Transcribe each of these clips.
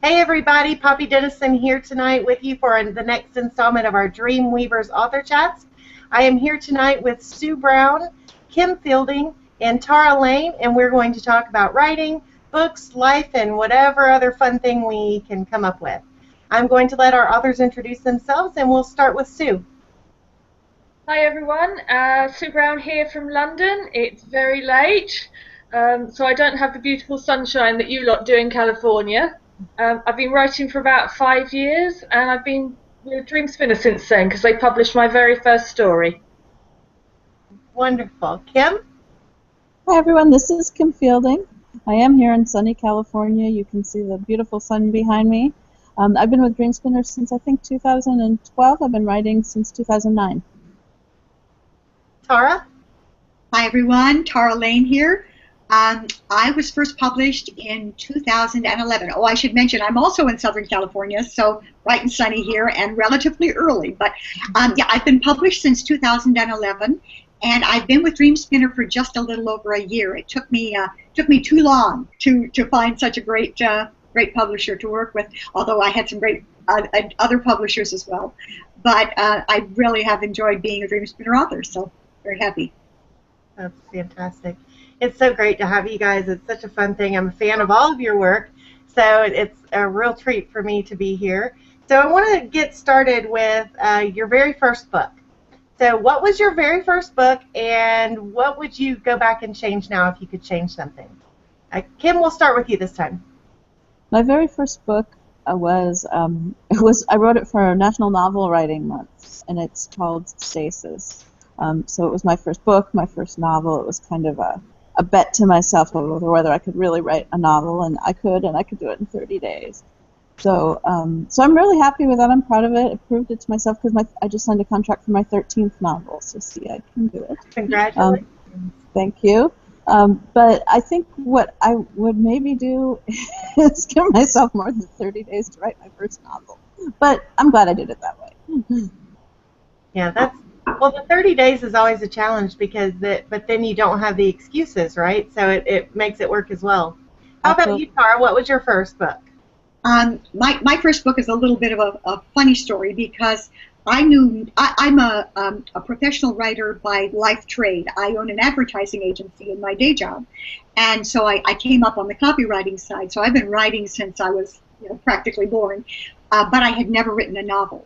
Hey everybody, Poppy Dennison here tonight with you for the next installment of our DreamWeavers Author Chats. I am here tonight with Sue Brown, Kim Fielding, and Tara Lain, and we're going to talk about writing, books, life, and whatever other fun thing we can come up with. I'm going to let our authors introduce themselves, and we'll start with Sue. Hi everyone, Sue Brown here from London. It's very late, so I don't have the beautiful sunshine that you lot do in California. I've been writing for about 5 years, and I've been with Dreamspinner since then because they published my very first story. Wonderful. Kim? Hi everyone, this is Kim Fielding. I am here in sunny California. You can see the beautiful sun behind me. I've been with Dreamspinner since I think 2012. I've been writing since 2009. Tara? Hi everyone, Tara Lain here. I was first published in 2011. Oh, I should mention I'm also in Southern California, so bright and sunny here and relatively early. But yeah, I've been published since 2011, and I've been with Dreamspinner for just a little over a year. It took me too long to find such a great publisher to work with. Although I had some great other publishers as well, but I really have enjoyed being a Dreamspinner author. So very happy. That's fantastic. It's so great to have you guys. It's such a fun thing. I'm a fan of all of your work, so it's a real treat for me to be here. So I want to get started with your very first book. So what was your very first book, and what would you go back and change now if you could change something? Kim, we'll start with you this time. My very first book I wrote it for National Novel Writing Month, and it's called Stasis. So it was my first book, my first novel. It was kind of a bet to myself over whether I could really write a novel, and I could do it in 30 days. So I'm really happy with that. I'm proud of it. I proved it to myself because I just signed a contract for my 13th novel, so see, I can do it. Congratulations. Thank you. But I think what I would maybe do is give myself more than 30 days to write my first novel. But I'm glad I did it that way. Yeah, well, the 30 days is always a challenge but then you don't have the excuses, right? So it makes it work as well. How about you, Tara? What was your first book? My first book is a little bit of a funny story because I'm a professional writer by life trade. I own an advertising agency in my day job, and so I came up on the copywriting side. So I've been writing since I was practically born, but I had never written a novel.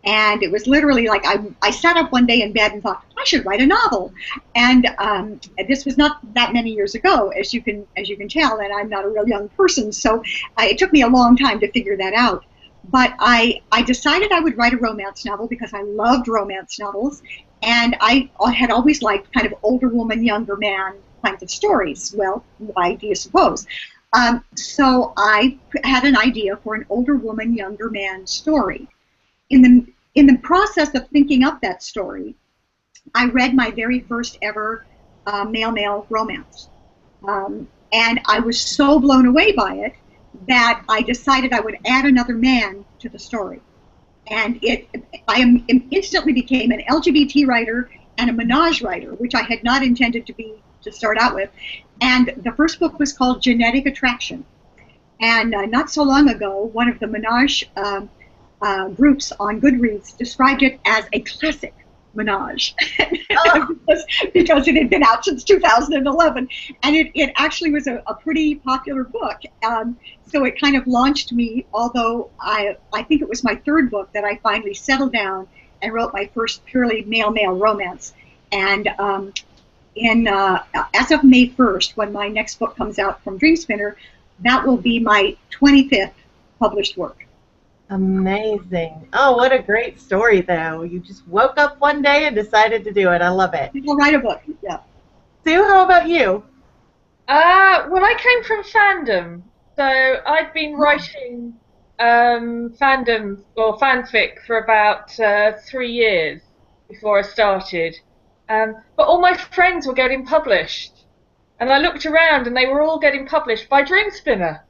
And it was literally like I sat up one day in bed and thought, I should write a novel. And this was not that many years ago, as you can tell, and I'm not a real young person, so it took me a long time to figure that out. But I decided I would write a romance novel because I loved romance novels, and I had always liked kind of older woman, younger man kinds of stories. Well, why do you suppose? So I had an idea for an older woman, younger man story. In the process of thinking up that story, I read my very first ever male-male romance. And I was so blown away by it that I decided I would add another man to the story. And I instantly became an LGBT writer and a menage writer, which I had not intended to start out with. And the first book was called Genetic Attraction. And not so long ago, one of the menage groups on Goodreads described it as a classic menage because it had been out since 2011, and it actually was a pretty popular book. So it kind of launched me, although I think it was my third book that I finally settled down and wrote my first purely male-male romance. And as of May 1st, when my next book comes out from Dreamspinner, that will be my 25th published work. Amazing. Oh, what a great story, though. You just woke up one day and decided to do it. I love it. We'll write a book, yeah. Sue, how about you? Well, I came from fandom, so I'd been writing fandom or fanfic for about 3 years before I started. But all my friends were getting published, and I looked around and they were all getting published by Dreamspinner.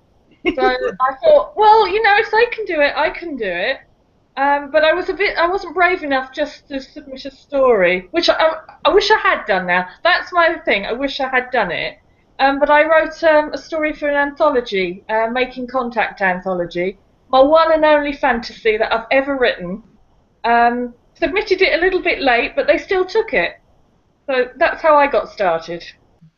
So I thought, well, if they can do it, I can do it. But I wasn't brave enough just to submit a story, which I wish I had done now. That's my thing. I wish I had done it. but I wrote a story for an anthology, Making Contact anthology, my one and only fantasy that I've ever written. Submitted it a little bit late, but they still took it. So that's how I got started.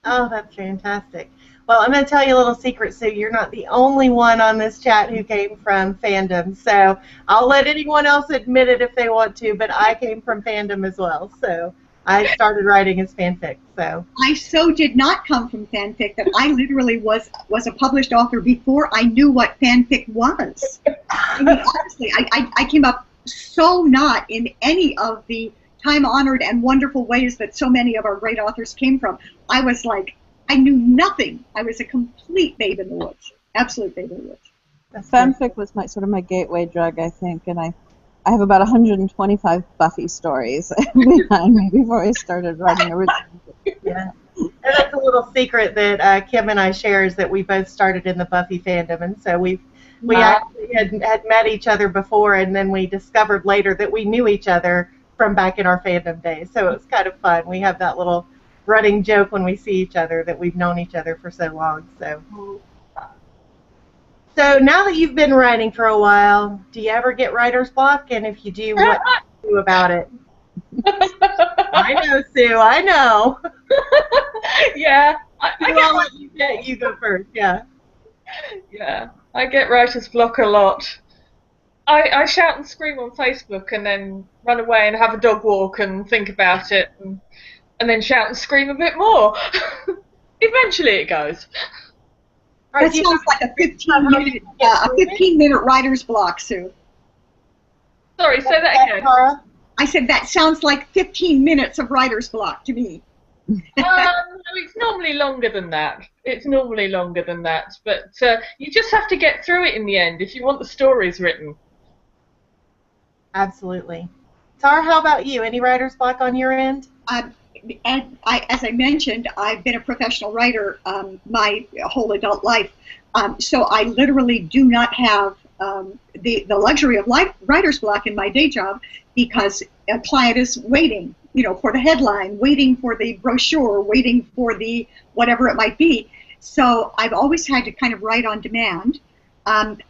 Oh, that's fantastic. Well, I'm going to tell you a little secret, Sue. You're not the only one on this chat who came from fandom. So I'll let anyone else admit it if they want to, but I came from fandom as well. So I started writing as fanfic. So I so did not come from fanfic that I literally was a published author before I knew what fanfic was. I mean, honestly, I came up so not in any of the time-honored and wonderful ways that so many of our great authors came from. I was like, I knew nothing. I was a complete babe in the woods, absolute babe in the woods. Fanfic was my gateway drug, I think, and I have about 125 Buffy stories behind me before I started writing original. yeah. And that's a little secret that Kim and I share is that we both started in the Buffy fandom, and so we actually had met each other before, and then we discovered later that we knew each other from back in our fandom days. So it was kind of fun. We have that little running joke when we see each other that we've known each other for so long. So now that you've been writing for a while, do you ever get writer's block? And if you do, what do you do about it? I know, Sue. I know. Yeah. I'll let you go first. Yeah. Yeah. I get writer's block a lot. I shout and scream on Facebook and then run away and have a dog walk and think about it and then shout and scream a bit more. Eventually it goes. That sounds like a 15-minute writer's block, Sue. Sorry, say that again. Tara? I said that sounds like 15 minutes of writer's block to me. It's normally longer than that. It's normally longer than that. But you just have to get through it in the end if you want the stories written. Absolutely. Tara, how about you? Any writer's block on your end? As I mentioned, I've been a professional writer my whole adult life, so I literally do not have the luxury of writer's block in my day job because a client is waiting, for the headline, waiting for the brochure, waiting for the whatever it might be. So I've always had to kind of write on demand.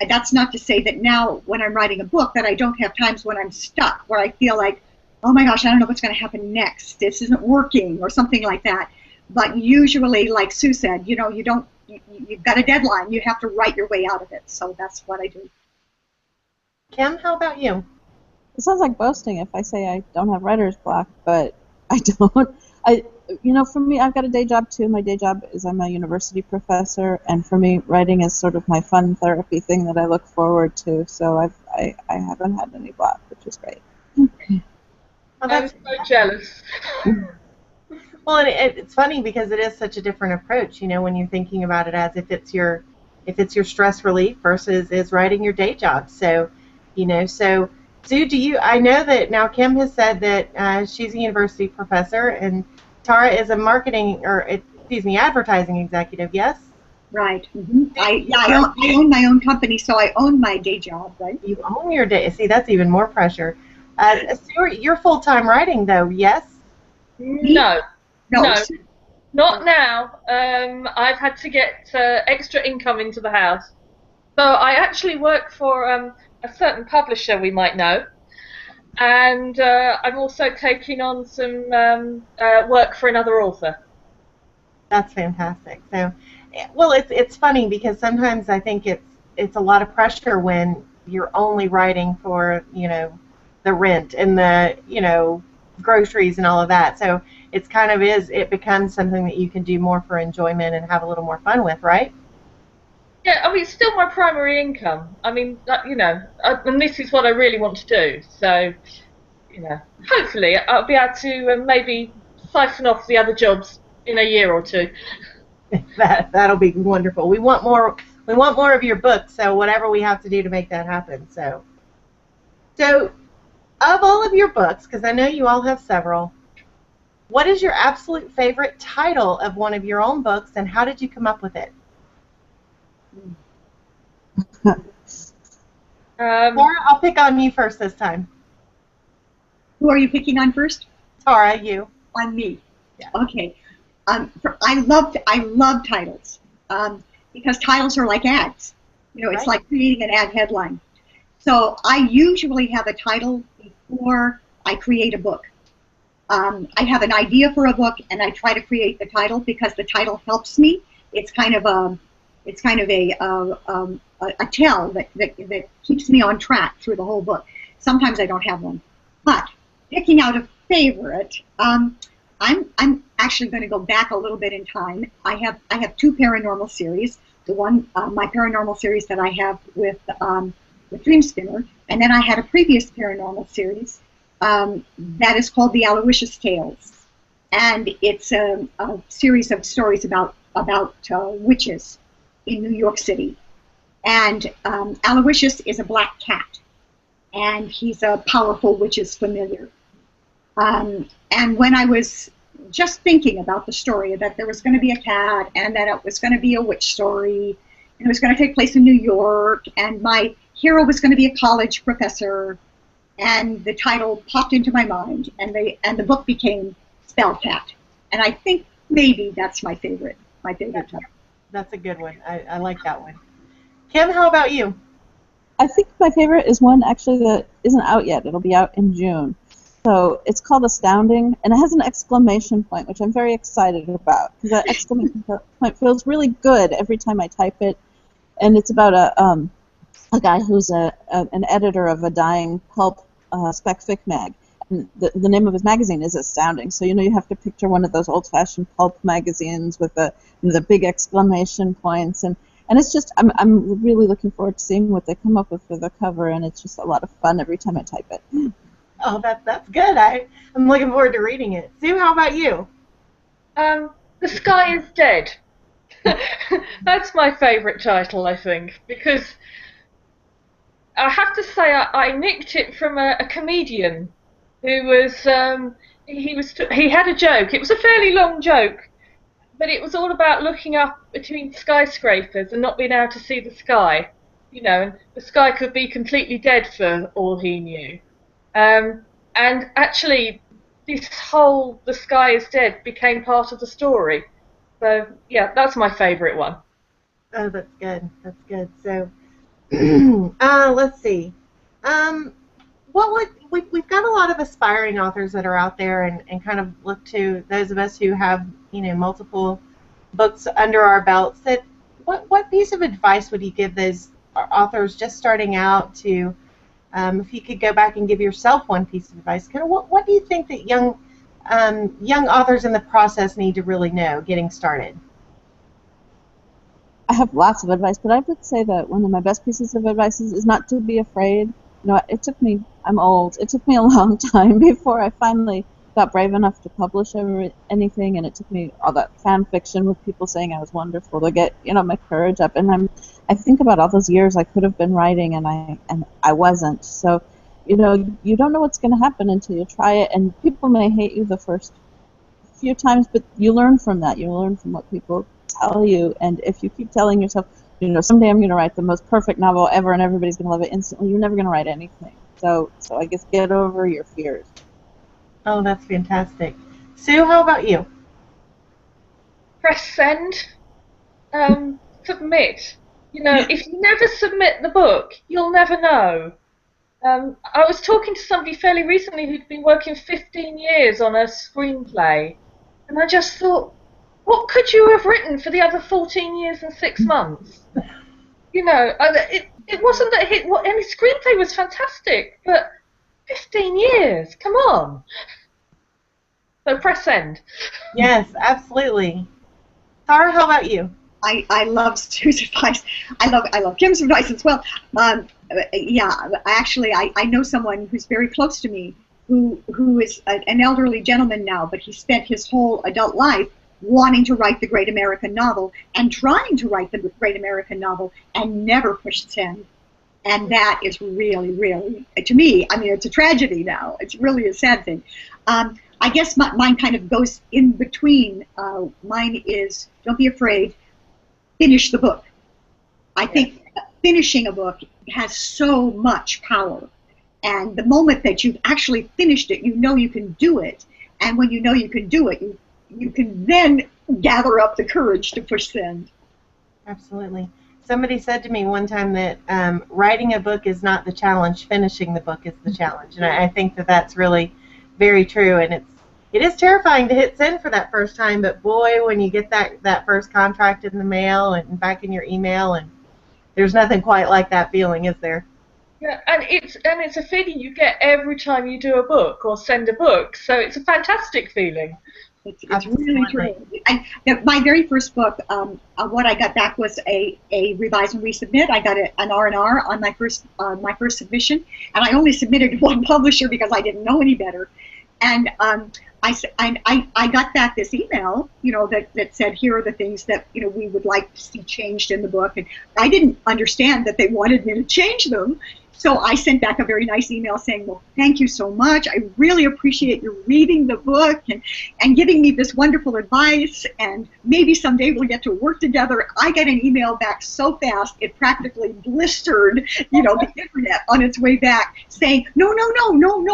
That's not to say that now when I'm writing a book that I don't have times when I'm stuck, where I feel like, oh my gosh, I don't know what's going to happen next. This isn't working or something like that. But usually, like Sue said, you've got a deadline. You have to write your way out of it. So that's what I do. Kim, how about you? It sounds like boasting if I say I don't have writer's block, but I don't. For me, I've got a day job too. My day job is I'm a university professor, and for me, writing is sort of my fun therapy thing that I look forward to. So I haven't had any block, which is great. I'm so jealous. Well, and it's funny because it is such a different approach, when you're thinking about it as if it's your stress relief versus is writing your day job. So, so Sue, I know that now Kim has said that she's a university professor and Tara is a advertising executive, yes? Right. Mm-hmm. I own my own company, so I own my day job, right? You own your day. See, that's even more pressure. Sue, you're full-time writing, though, yes? No. Not now. I've had to get extra income into the house. So I actually work for a certain publisher we might know. And I'm also taking on some work for another author. That's fantastic. So, well, it's funny because sometimes I think it's a lot of pressure when you're only writing for the rent and the groceries and all of that. So it becomes something that you can do more for enjoyment and have a little more fun with, right? Yeah, it's still my primary income. And this is what I really want to do. So, hopefully I'll be able to maybe siphon off the other jobs in a year or two. That'll be wonderful. We want more of your books. So whatever we have to do to make that happen. So of all of your books, because I know you all have several, what is your absolute favorite title of one of your own books, and how did you come up with it? Tara, I'll pick on you first this time. Who are you picking on first? Tara, you. On me. Yeah. Okay. I love titles because titles are like ads. You know, it's Right. like creating an ad headline. So I usually have a title before I create a book. I have an idea for a book, and I try to create the title because the title helps me. It's kind of a tell that keeps me on track through the whole book. Sometimes I don't have one, but picking out a favorite, I'm actually going to go back a little bit in time. I have two paranormal series. The one, my paranormal series that I have with Dreamspinner, and then I had a previous paranormal series that is called the Aloysius Tales, and it's a series of stories about witches in New York City. And Aloysius is a black cat, and he's a powerful witch's familiar. And when I was just thinking about the story, that there was going to be a cat, and that it was going to be a witch story, and it was going to take place in New York, and my hero was going to be a college professor, and the title popped into my mind, and the book became Spell Cat. And I think maybe that's my favorite title. That's a good one. I like that one. Kim, how about you? I think my favorite is one actually that isn't out yet. It'll be out in June. So it's called Astounding, and it has an exclamation point, which I'm very excited about, because that exclamation point feels really good every time I type it. And it's about a guy who's an editor of a dying pulp spec fic mag. And the name of his magazine is Astounding. So, you have to picture one of those old-fashioned pulp magazines with the big exclamation points. And it's just, I'm really looking forward to seeing what they come up with for the cover, and it's just a lot of fun every time I type it. Oh, that's good. I'm looking forward to reading it. Sue, how about you? The Sky is Dead. That's my favourite title, I think, because I have to say I nicked it from a comedian who was he had a joke. It was a fairly long joke, but it was all about looking up between skyscrapers and not being able to see the sky. And the sky could be completely dead for all he knew. And actually, this whole "the sky is dead" became part of the story. So yeah, that's my favourite one. Oh, that's good. That's good. So, let's see. We've got a lot of aspiring authors that are out there, and kind of look to those of us who have multiple books under our belts. That what piece of advice would you give those authors just starting out to? If you could go back and give yourself one piece of advice, kind of what do you think that young authors in the process need to really know getting started? I have lots of advice, but I would say that one of my best pieces of advice is not to be afraid. I'm old. It took me a long time before I finally got brave enough to publish anything, and it took me all that fan fiction with people saying I was wonderful to get my courage up. And I think about all those years I could have been writing, and I wasn't. So you don't know what's going to happen until you try it, and people may hate you the first few times, but you learn from that. You learn from what people tell you, and if you keep telling yourself, someday I'm going to write the most perfect novel ever, and everybody's going to love it instantly, you're never going to write anything. So I guess get over your fears. Oh, that's fantastic. Sue, how about you? Press send. Submit. If you never submit the book, you'll never know. I was talking to somebody fairly recently who'd been working 15 years on a screenplay, and I just thought, what could you have written for the other 14 years and 6 months? It wasn't that any screenplay was fantastic, but 15 years, come on. So press send. Yes, absolutely. Tara, how about you? I love Stu's advice. I love Kim's advice as well. Actually, I know someone who's very close to me who is an elderly gentleman now, but he spent his whole adult life wanting to write the great American novel and trying to write the great American novel and never pushed send. And that is really, really, to me, it's a tragedy now. It's really a sad thing. I guess mine kind of goes in between. Mine is, don't be afraid, finish the book. I think finishing a book has so much power. And the moment that you've actually finished it, you know you can do it. And when you know you can do it, you can then gather up the courage to push send. Absolutely. Somebody said to me one time that writing a book is not the challenge, finishing the book is the challenge. And I think that that's really very true. And it is terrifying to hit send for that first time, but boy, when you get that first contract in the mail and back in your email, and there's nothing quite like that feeling, is there? Yeah, and it's a feeling you get every time you do a book or send a book. So it's a fantastic feeling. It's really true. My very first book, what I got back was a revise and resubmit. I got an R&R on my first submission, and I only submitted to one publisher because I didn't know any better. And I got back this email, that said, here are the things that we would like to see changed in the book, and I didn't understand that they wanted me to change them. So I sent back a very nice email saying, well, thank you so much. I really appreciate you reading the book and giving me this wonderful advice, and maybe someday we'll get to work together. I got an email back so fast, it practically blistered, the internet on its way back, saying, no,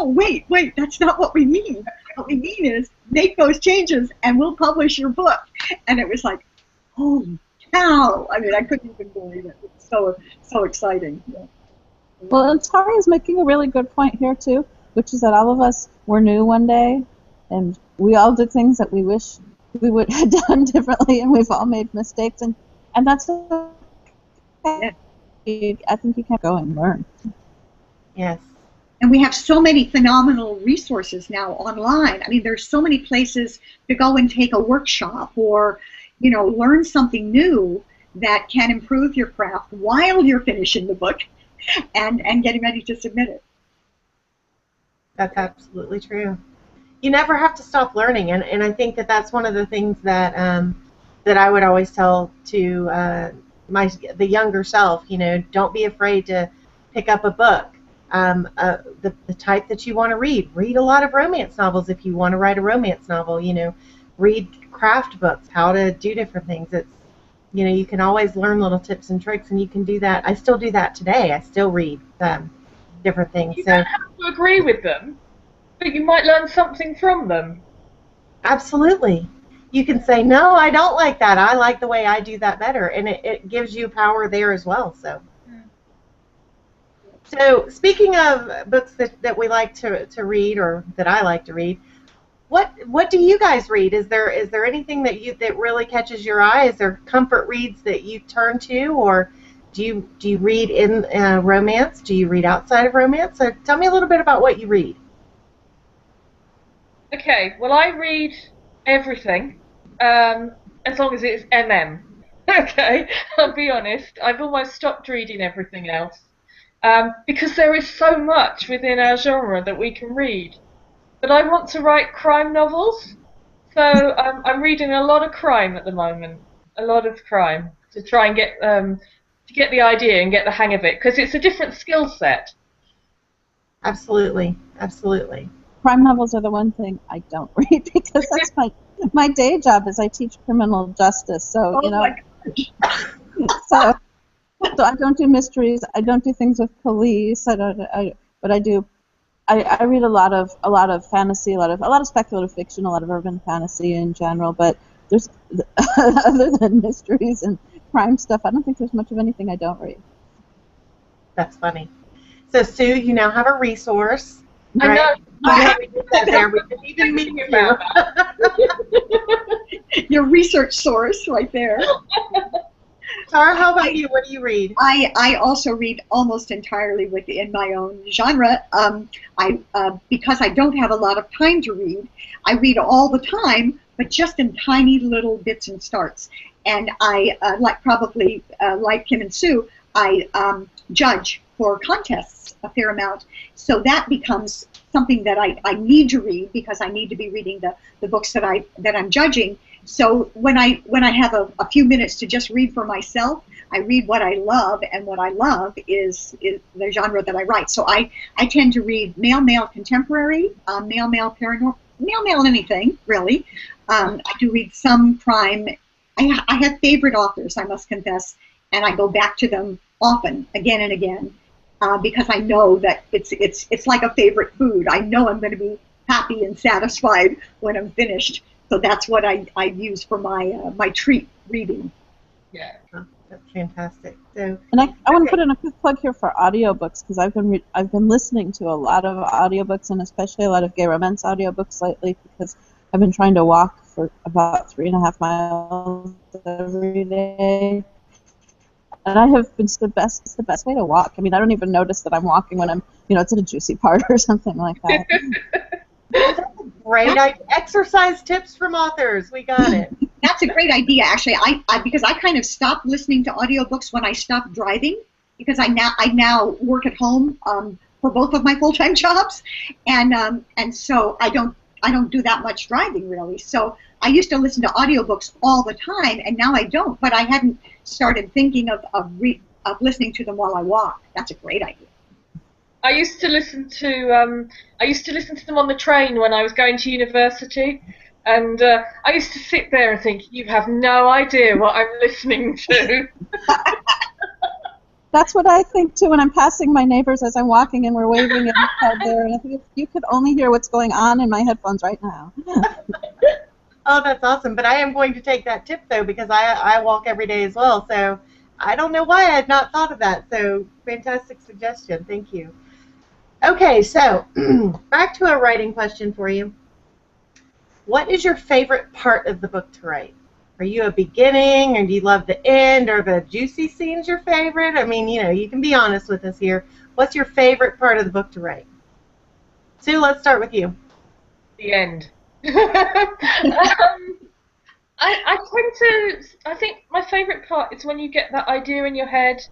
wait, that's not what we mean. What we mean is make those changes and we'll publish your book. And it was like, holy cow. I mean, I couldn't even believe it. It's so exciting. Yeah. Well, and Tari is making a really good point here, too, which is that all of us were new one day, and we all did things that we wish we would have done differently, and we've all made mistakes, and that's okay. Yeah. I think you can go and learn. Yes. And we have so many phenomenal resources now online. I mean, there's so many places to go and take a workshop or, learn something new that can improve your craft while you're finishing the book and getting ready to submit it. That's absolutely true. You never have to stop learning, and I think that that's one of the things that that I would always tell to the younger self. Don't be afraid to pick up a book. The type that you want to read. Read a lot of romance novels if you want to write a romance novel. Read craft books, how to do different things. It's you can always learn little tips and tricks, and you can do that. I still do that today. I still read different things. You don't have to agree with them, but you might learn something from them. Absolutely. You can say, no, I don't like that. I like the way I do that better, and it gives you power there as well. So speaking of books that we like to read, or that I like to read, what do you guys read? Is there anything that really catches your eye? Is there comfort reads that you turn to, or do you read in romance? Do you read outside of romance? So tell me a little bit about what you read. Okay, well, I read everything, as long as it's MM. Okay, I'll be honest. I've almost stopped reading everything else. Because there is so much within our genre that we can read. But I want to write crime novels, so I'm reading a lot of crime at the moment. A lot of crime to try and get the idea and get the hang of it, because it's a different skill set. Absolutely, absolutely. Crime novels are the one thing I don't read because that's my day job is I teach criminal justice. So my gosh. So I don't do mysteries. I don't do things with police. But I do. I read a lot of fantasy, a lot of speculative fiction, a lot of urban fantasy in general. But there's other than mysteries and crime stuff, I don't think there's much of anything I don't read. That's funny. So Sue, you now have a resource. I right? know. We didn't even meet you. Your research source right there. Tara, how about you? What do you read? I also read almost entirely within my own genre. Because I don't have a lot of time to read, I read all the time, but just in tiny little bits and starts. And I, like Kim and Sue, I judge for contests a fair amount. So that becomes something that I need to read because I need to be reading the books that I'm judging. So when I have a few minutes to just read for myself, I read what I love, and what I love is the genre that I write. So I tend to read male contemporary, male paranormal, male anything really. I do read some crime. I have favorite authors, I must confess, and I go back to them often, again and again, because I know that it's like a favorite food. I know I'm going to be happy and satisfied when I'm finished. So that's what I use for my treat reading. Yeah. Oh, that's fantastic. So, And I want to okay. put in a quick plug here for audiobooks, because I've been listening to a lot of audiobooks, and especially a lot of gay romance audiobooks lately, because I've been trying to walk for about 3.5 miles every day. And I have been it's the best way to walk. I mean, I don't even notice that I'm walking when I'm, it's in a juicy part or something like that. Great idea. Exercise tips from authors. We got it. That's a great idea, actually. Because I kind of stopped listening to audiobooks when I stopped driving, because I now work at home for both of my full-time jobs, and so I don't do that much driving really. So I used to listen to audiobooks all the time, and now I don't. But I hadn't started thinking of listening to them while I walk. That's a great idea. I used to listen to them on the train when I was going to university, and I used to sit there and think, you have no idea what I'm listening to. That's what I think too when I'm passing my neighbors as I'm walking and we're waving at each other. And I think if you could only hear what's going on in my headphones right now. Oh, that's awesome. But I am going to take that tip, though, because I walk every day as well. So I don't know why I had not thought of that. So fantastic suggestion. Thank you. Okay, so back to a writing question for you. What is your favorite part of the book to write? Are you a beginning, or do you love the end, or the juicy scenes your favorite? I mean, you can be honest with us here. What's your favorite part of the book to write? Sue, let's start with you. The end. I think my favourite part is when you get that idea in your head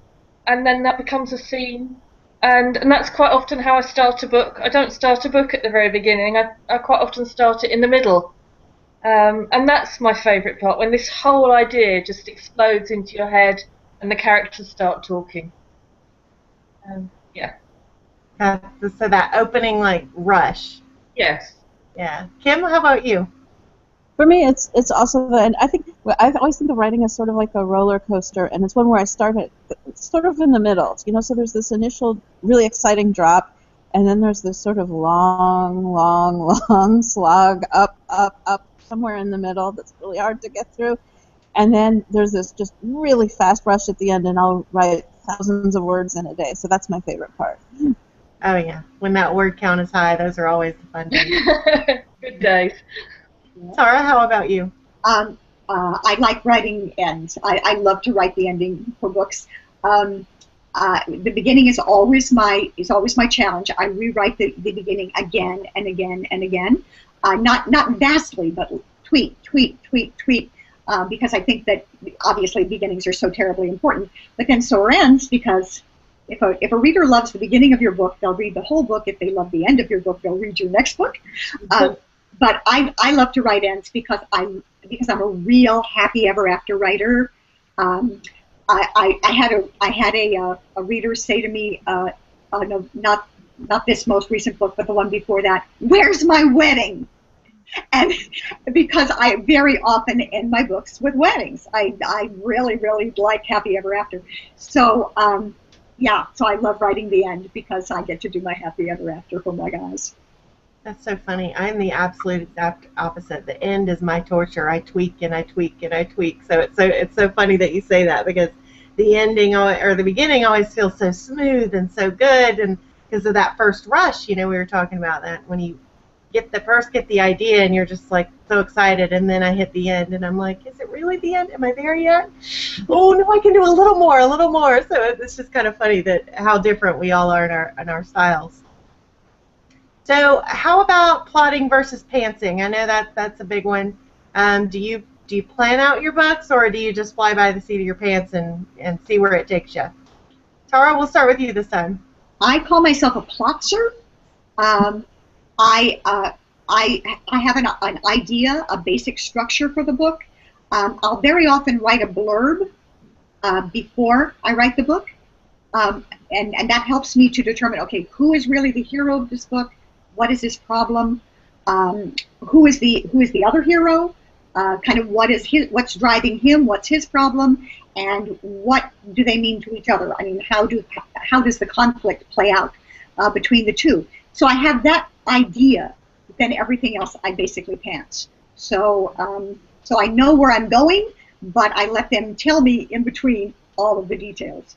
and then that becomes a scene. And that's quite often how I start a book. I don't start a book at the very beginning. I quite often start it in the middle. And that's my favourite part, when this whole idea just explodes into your head and the characters start talking. Yeah. So that opening, rush. Yes. Yeah. Kim, how about you? For me, it's also the end. I always think of writing as sort of like a roller coaster, and it's one where I start at sort of in the middle. So there's this initial really exciting drop, and then there's this sort of long slog up, somewhere in the middle that's really hard to get through, and then there's this just really fast rush at the end, and I'll write thousands of words in a day. So that's my favorite part. Oh yeah, when that word count is high, those are always the fun days. Good days. Tara, how about you? I like writing ends. I love to write the ending for books. The beginning is always my challenge. I rewrite the beginning again and again and again. Not vastly, but tweak, because I think that obviously beginnings are so terribly important. But then so are ends, because if a reader loves the beginning of your book, they'll read the whole book. If they love the end of your book, they'll read your next book. But I love to write ends because I'm a real happy ever after writer. I had a reader say to me, no, not this most recent book, but the one before that, "Where's my wedding?" And because I very often end my books with weddings, I really like happy ever after. So yeah, so I love writing the end because I get to do my happy ever after for my guys. That's so funny. I'm the absolute exact opposite. The end is my torture. I tweak and I tweak and I tweak. So it's so funny that you say that, because the ending or the beginning always feels so smooth and so good, and because of that first rush, we were talking about that, when you get the idea and you're just so excited, and then I hit the end and I'm like, is it really the end? Am I there yet? Oh no, I can do a little more. So it's just kind of funny that how different we all are in our styles. So how about plotting versus pantsing? I know that's a big one. Do you plan out your books, or do you just fly by the seat of your pants and see where it takes you? Tara, we'll start with you this time. I call myself a plotzer. I have an idea, a basic structure for the book. I'll very often write a blurb before I write the book, and that helps me to determine, okay, who is really the hero of this book? What is his problem? Who is the other hero? Kind of what's driving him? What's his problem? And what do they mean to each other? I mean, how does the conflict play out between the two? So I have that idea. Then everything else I basically pants. So so I know where I'm going, but I let them tell me in between all of the details.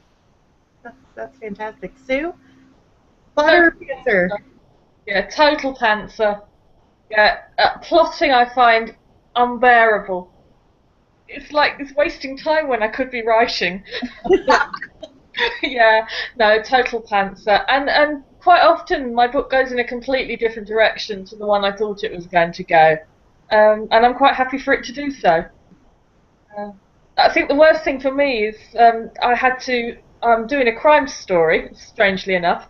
That's fantastic. Sue? Butter pantser. Yeah, total pantser. Yeah, plotting I find unbearable. It's like it's wasting time when I could be writing. Yeah, no, total pantser. And quite often my book goes in a completely different direction to the one I thought it was going to go. And I'm quite happy for it to do so. Uh, I think the worst thing for me is I had to. I'm doing a crime story, strangely enough,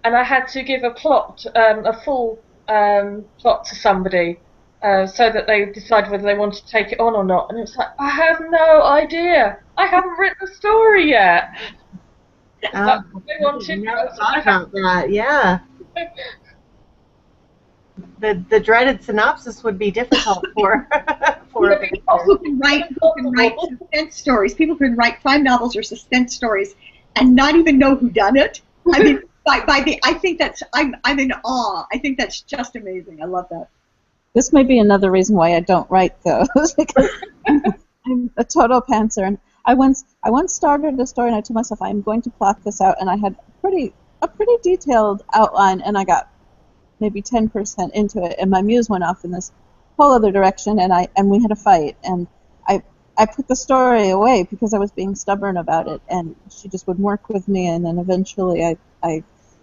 and I had to give a plot, a full plot to somebody, so that they decide whether they want to take it on or not. And it's like, I have no idea. I haven't written the story yet. I They wanted. never thought about that. Yeah. The dreaded synopsis would be difficult for for People who can write suspense stories. People can write crime novels or suspense stories and not even know who done it. I mean, I think that's I'm in awe. I think that's just amazing. I love that. This may be another reason why I don't write those, because I'm a total pantser. And I once started a story and I told myself I'm going to plot this out, and I had a pretty detailed outline, and I got maybe 10% into it, and my muse went off in this whole other direction, and we had a fight, and I put the story away because I was being stubborn about it, and she just wouldn't work with me, and then eventually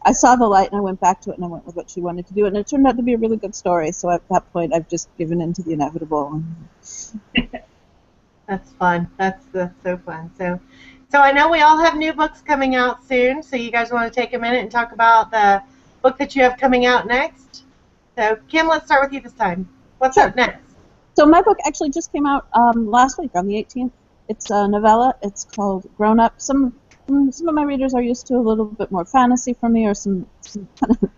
I saw the light and I went back to it and I went with what she wanted to do, and it turned out to be a really good story. So at that point, I've just given in to the inevitable. That's fun. That's so fun. So I know we all have new books coming out soon. So you guys want to take a minute and talk about the book that you have coming out next? So Kim, let's start with you this time. What's up next? So my book actually just came out last week on the 18th. It's a novella. It's called Grown Up. Some of my readers are used to a little bit more fantasy from me, or some kind of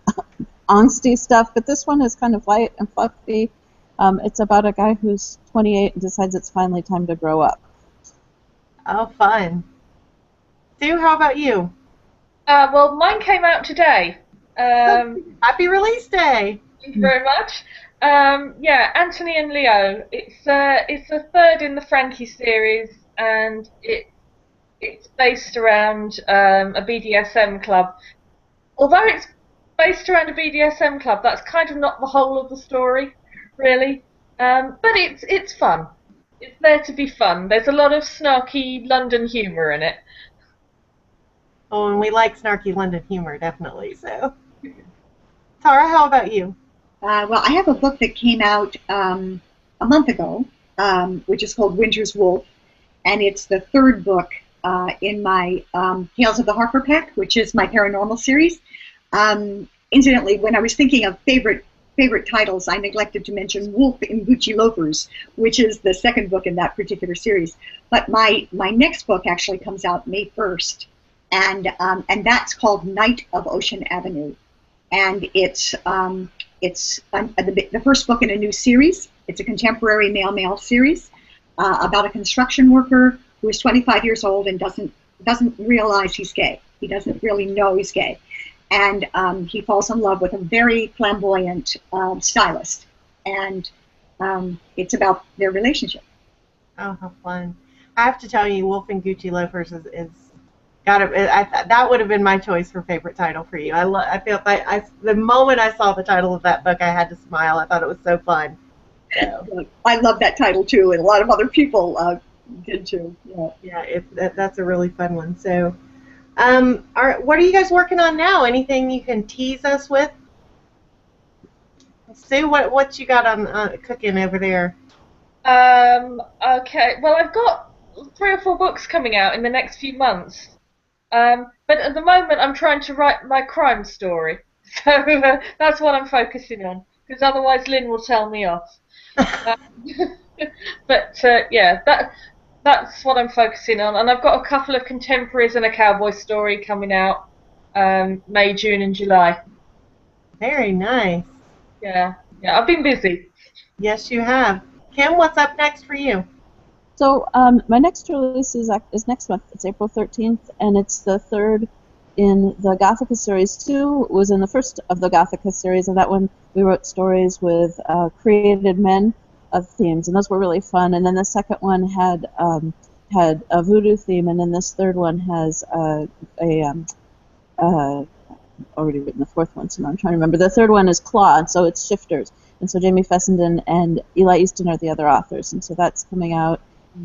angsty stuff, but this one is kind of light and fluffy. It's about a guy who's 28 and decides it's finally time to grow up. Oh, fun. Sue, how about you? Well, mine came out today. Happy release day! Thank you very much. Yeah, Anthony and Leo. It's the third in the Frankie series, and it's based around a BDSM club. Although it's based around a BDSM club, that's kind of not the whole of the story, really. But it's fun. It's there to be fun. There's a lot of snarky London humour in it. Oh, and we like snarky London humor, definitely. So, Tara, how about you? Well, I have a book that came out a month ago, which is called Winter's Wolf, and it's the third book in my Tales of the Harper Peck, which is my paranormal series. Incidentally, when I was thinking of favorite titles, I neglected to mention Wolf in Gucci Loafers, which is the second book in that particular series. But my next book actually comes out May 1st, and that's called Night of Ocean Avenue, and it's the first book in a new series. It's a contemporary male series about a construction worker who is 25 years old and doesn't realize he's gay. He doesn't really know he's gay. And he falls in love with a very flamboyant stylist. And it's about their relationship. Oh, how fun. I have to tell you, Wolf and Gucci Loafers is that would have been my choice for favorite title for you. I feel like the moment I saw the title of that book, I had to smile. I thought it was so fun. So. I love that title, too, and a lot of other people did, too. Yeah, that's a really fun one. So, what are you guys working on now? Anything you can tease us with? Sue, what you got on cooking over there? Okay. Well, I've got 3 or 4 books coming out in the next few months. But at the moment, I'm trying to write my crime story. So that's what I'm focusing on, because otherwise Lynn will tell me off. But yeah, that's what I'm focusing on. And I've got a couple of contemporaries and a cowboy story coming out May, June, and July. Very nice. Yeah, I've been busy. Yes, you have. Kim, what's up next for you? So my next release is next month. It's April 13th, and it's the third in the Gothica series. 2 was in the first of the Gothica series, and that one we wrote stories with created men themes, and those were really fun. And then the second one had a voodoo theme, and then this third one has already written the fourth one, so now I'm trying to remember. The third one is Claw, and so it's shifters. And so Jamie Fessenden and Eli Easton are the other authors, and so that's coming out.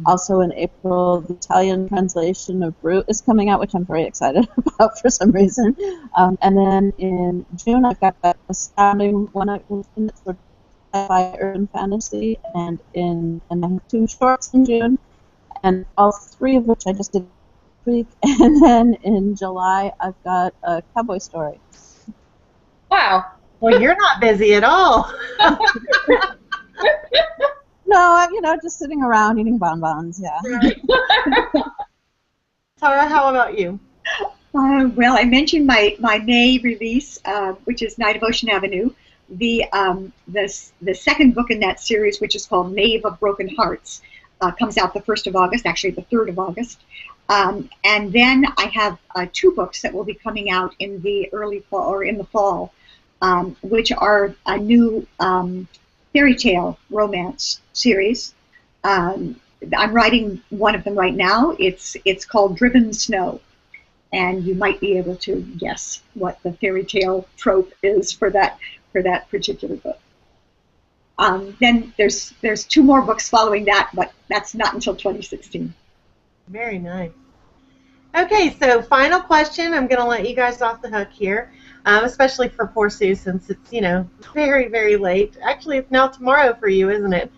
Also in April, the Italian translation of Brute is coming out, which I'm very excited about for some reason. And then in June, I've got that astounding one that's sort of sci-fi urban fantasy, and I have 2 shorts in June, and all 3 of which I just did this week. And then in July, I've got a cowboy story. Wow. Well, you're not busy at all. No, just sitting around eating bonbons, yeah. Tara, how about you? Well, I mentioned my May release, which is Night of Ocean Avenue. The second book in that series, which is called Knave of Broken Hearts, comes out the 1st of August, actually the 3rd of August. And then I have 2 books that will be coming out in the early fall or in the fall, which are a new fairy tale romance series. I'm writing one of them right now. It's called Driven Snow, and you might be able to guess what the fairy tale trope is for that particular book. Then there's 2 more books following that, but that's not until 2016. Very nice. Okay, so final question. I'm going to let you guys off the hook here, especially for poor Sue, since it's, very, very late. Actually, it's now tomorrow for you, isn't it?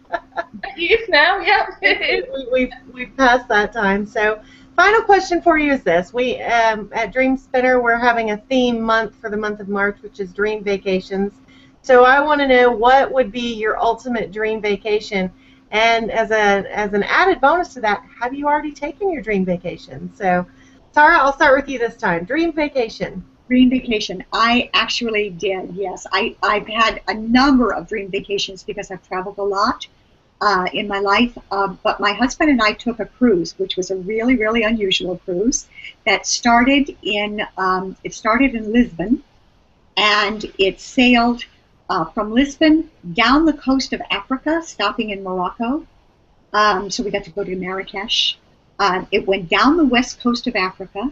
It's now, yeah. It is. We've passed that time. So final question for you is this. We, at Dreamspinner, we're having a theme month for the month of March, which is Dream Vacations. So I want to know, what would be your ultimate dream vacation? And as an added bonus to that, have you already taken your dream vacation? So, Tara, I'll start with you this time. Dream vacation. Dream vacation. I actually did, yes. I've had a number of dream vacations because I've traveled a lot in my life. But my husband and I took a cruise, which was a really, really unusual cruise that started in Lisbon, and it sailed from Lisbon down the coast of Africa, stopping in Morocco. So we got to go to Marrakesh. It went down the west coast of Africa,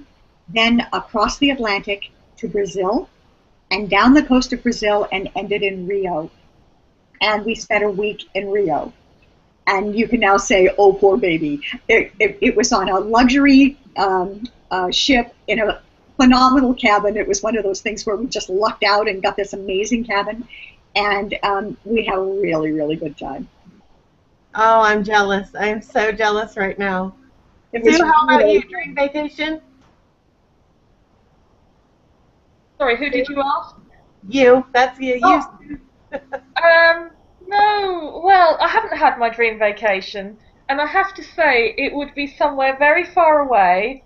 then across the Atlantic to Brazil, and down the coast of Brazil, and ended in Rio. And we spent a week in Rio. And you can now say, oh, poor baby. It was on a luxury ship in a phenomenal cabin. It was one of those things where we just lucked out and got this amazing cabin. And we had a really, really good time. Oh, I'm jealous. I'm so jealous right now. Sue, how about you? Dream vacation? Sorry, who did you ask? You. That's you. Oh. No. Well, I haven't had my dream vacation, and I have to say it would be somewhere very far away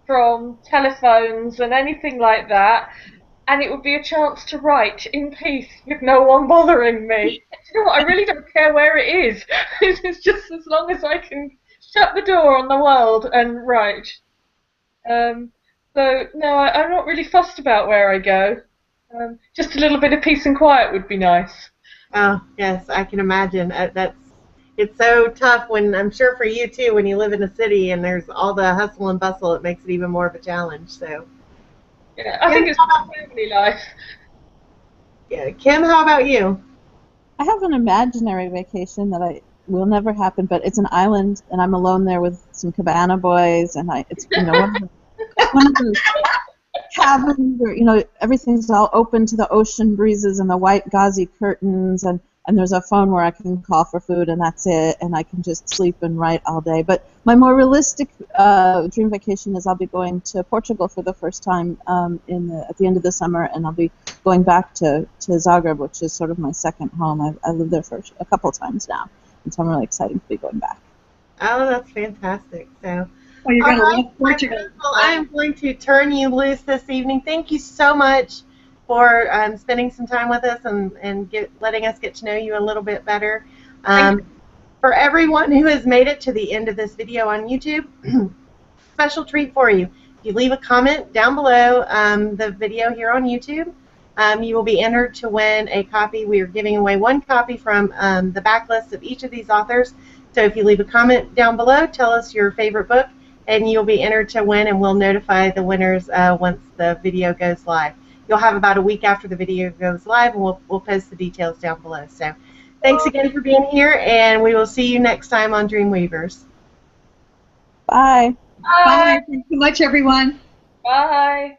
from telephones and anything like that, and it would be a chance to write in peace with no one bothering me. You know what? I really don't care where it is. It's just as long as I can shut the door on the world and write. So, no, I'm not really fussed about where I go. Just a little bit of peace and quiet would be nice. Oh, yes, I can imagine. It's so tough when, I'm sure for you too, when you live in a city and there's all the hustle and bustle, it makes it even more of a challenge. So, yeah, I think it's my family life. Yeah, Kim, how about you? I have an imaginary vacation that will never happen, but it's an island, and I'm alone there with some cabana boys, and it's one of those cabins where everything's all open to the ocean breezes and the white gauzy curtains, and there's a phone where I can call for food, and that's it, and I can just sleep and write all day. But my more realistic dream vacation is I'll be going to Portugal for the first time at the end of the summer, and I'll be going back to Zagreb, which is sort of my second home. I lived there for a couple times now, and so I'm really excited to be going back. Oh, that's fantastic. So. Well, you're going to love Portugal. Well, I am going to turn you loose this evening. Thank you so much for spending some time with us and letting us get to know you a little bit better. For everyone who has made it to the end of this video on YouTube, special treat for you. If you leave a comment down below the video here on YouTube, You will be entered to win a copy. We are giving away one copy from the backlist of each of these authors. So if you leave a comment down below, tell us your favorite book, and you'll be entered to win, and we'll notify the winners once the video goes live. You'll have about a week after the video goes live, and we'll post the details down below. So thanks again for being here, and we will see you next time on DreamWeavers. Bye. Bye. Bye. Thanks so much, everyone. Bye.